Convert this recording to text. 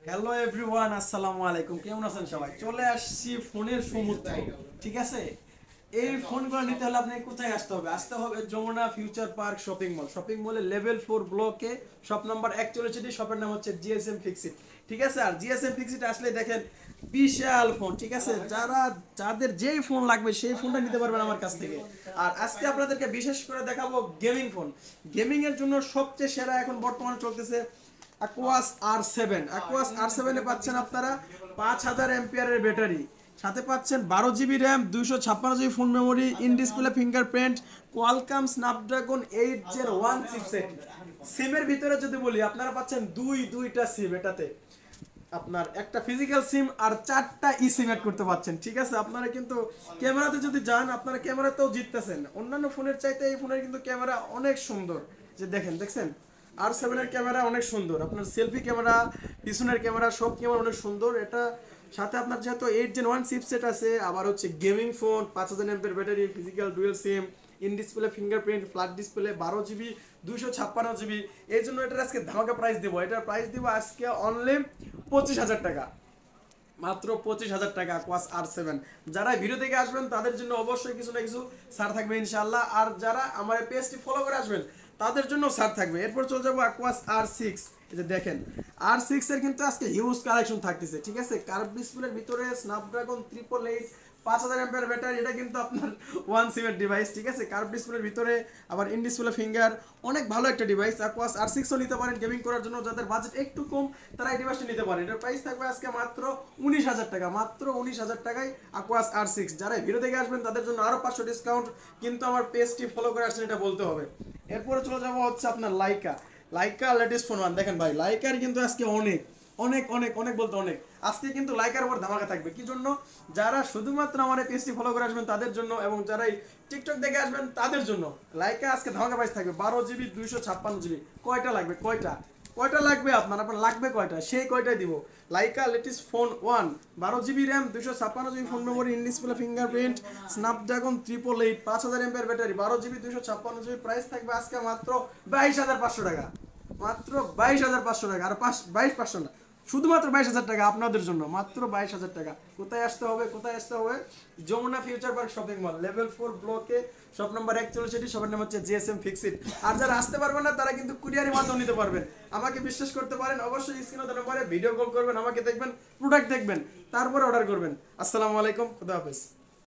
Hello everyone, আসসালামু আলাইকুম। কেমন আছেন সবাই? চলে আসছি ফোনের সমুদ্র। ঠিক আছে, এই ফোনগুলো নিতে হলে আপনাকে কোথায় আসতে হবে? আসতে হবে Jamuna Future Park shopping mall. Shopping মলে লেভেল 4 ব্লকে শপ নাম্বার 41, শপের নাম হচ্ছে জিএসএম ফিক্সিট। ঠিক আছে, আর জিএসএম ফিক্সিট আসলে দেখেন বিশাল ফোন। ঠিক আছে, যাদের যেই ফোন লাগবে সেই ফোনটা নিতে পারবেন আমার কাছ থেকে। আর আজকে আপনাদেরকে বিশেষ করে দেখাবো গেমিং ফোন। গেমিং এর জন্য সবচেয়ে সেরা এখন বর্তমানে চলতেছে অ্যাকুয়াস আর7। অ্যাকুয়াস আর7 এ পাচ্ছেন আপনারা 5000 এর ব্যাটারি, সাথে পাচ্ছেন 12 GB RAM, 256 GB phone memory, in display fingerprint, Qualcomm Snapdragon 8 Gen 1 chipset. সিমের ভিতরে যদি বলি, আপনারা পাচ্ছেন দুইটা সিম। এটাতে আপনার একটা ফিজিক্যাল সিম আর 4টা ই সিম অ্যাড করতে পারছেন। ঠিক আছে, আপনারা কিন্তু ক্যামেরাতে যদি যান, আপনারা ক্যামেরাতেও জিততেছেন। অন্যান্য ফোনের চাইতে এই ফোনের কিন্তু ক্যামেরা অনেক সুন্দর। যে দেখছেন আর7 এর ক্যামেরা অনেক সুন্দর। আপনার সেলফি ক্যামেরা, পিছনের ক্যামেরা, সব ক্যামেরা অনেক সুন্দর। এটা সাথে আপনার যেহেতু 8 Gen 1 চিপসেট আছে, আবার হচ্ছে gaming phone, 5000 battery, physical dual SIM, in display fingerprint, flat display, 12 GB, 256 GB. এই জন্য এটার আজকে ধামাকা প্রাইস দিব। এটার প্রাইস দিব আজকে অনলি 25,000 টাকা, মাত্র 25,000 টাকা কোয়াস আর7। যারা ভিডিও থেকে আসবেন তাদের জন্য অবশ্যই কিছু না কিছু ছাড় থাকবে ইনশাআল্লাহ। আর যারা আমার পেজটি ফলো করে আসবেন তাদের জন্য ছাড় থাকবে। এরপর চলে যাবো কোয়াস আর6। এই যে দেখেন, আর6 এর কিন্তু আজকে হিউজ কালেকশন থাকতেছে। ঠিক আছে, কার্ভ ডিসপ্লের ভিতরে স্ন্যাপড্রাগন 888, 5000 ব্যাটারি। এটা কিন্তু আপনার 1 সিমের ডিভাইস। ঠিক আছে, কার্ভ ডিসপ্লের ভিতরে, আবার ইন ডিসপ্লে ফিঙ্গার, অনেক ভালো একটা ডিভাইস। কোয়াস আর6ও নিতে পারেন গেমিং করার জন্য। যাদের বাজেট একটু কম তারা এই ডিভাইসটা নিতে পারেন। এটার প্রাইস থাকবে আজকে মাত্র 19,000 টাকা, মাত্র 19,000 টাকায় কোয়াস আর6। যারা ভিডিও দেখে আসবেন তাদের জন্য আরও 500 ডিসকাউন্ট, কিন্তু আমার পেজটি ফলো করে আসছেন এটা বলতে হবে। এরপরে চলে যাবো হচ্ছে আপনার লাইকা লেটেস্ট ফোন 1। দেখেন ভাই, লাইকার কিন্তু আজকে অনেক অনেক অনেক অনেক বলতে অনেক আজকে কিন্তু লাইকার উপর ধামাকা থাকবে। কি জন্য? যারা শুধুমাত্র আমার এই পেজটি ফলো করে আসবেন তাদের জন্য, এবং যারা এই টিকটক দেখে আসবেন তাদের জন্য লাইকা আজকে ধামাকা প্রাইস থাকবে 12 জিবি, 256 জিবি। কয়টা লাগবে? কয়টা লাগবে আপনার লাগবে কয়টা? সেই কয়টাই দিব। Laika latest phone 1, 12 GB RAM, 256 GB phone memory, in display fingerprint, Snapdragon 888, 5000 battery, 12 GB, 256 GB. Price থাকবে আজকে মাত্র 22,500 টাকা, মাত্র 22,500 টাকা। আর 22,500 না, শুধুমাত্র 22,000 টাকা আপনাদের জন্য, মাত্র 22,000 টাকা। কোথায় আসতে হবে? Jamuna Future Park shopping mall, level 4 ব্লকে, শপ নাম্বার 41, শপের নাম হচ্ছে জিএসএম ফিক্সিট। আর যারা আসতে পারবেন না তারা কিন্তু কুরিয়ারের মাধ্যমে নিতে পারবেন। আমাকে বিশ্বাস করতে পারেন, অবশ্যই স্ক্রিনে দেওয়া নাম্বারে ভিডিও কল করবেন, আমাকে দেখবেন, প্রোডাক্ট দেখবেন, তারপরে অর্ডার করবেন। আসসালামু আলাইকুম, খুদা হাফেজ।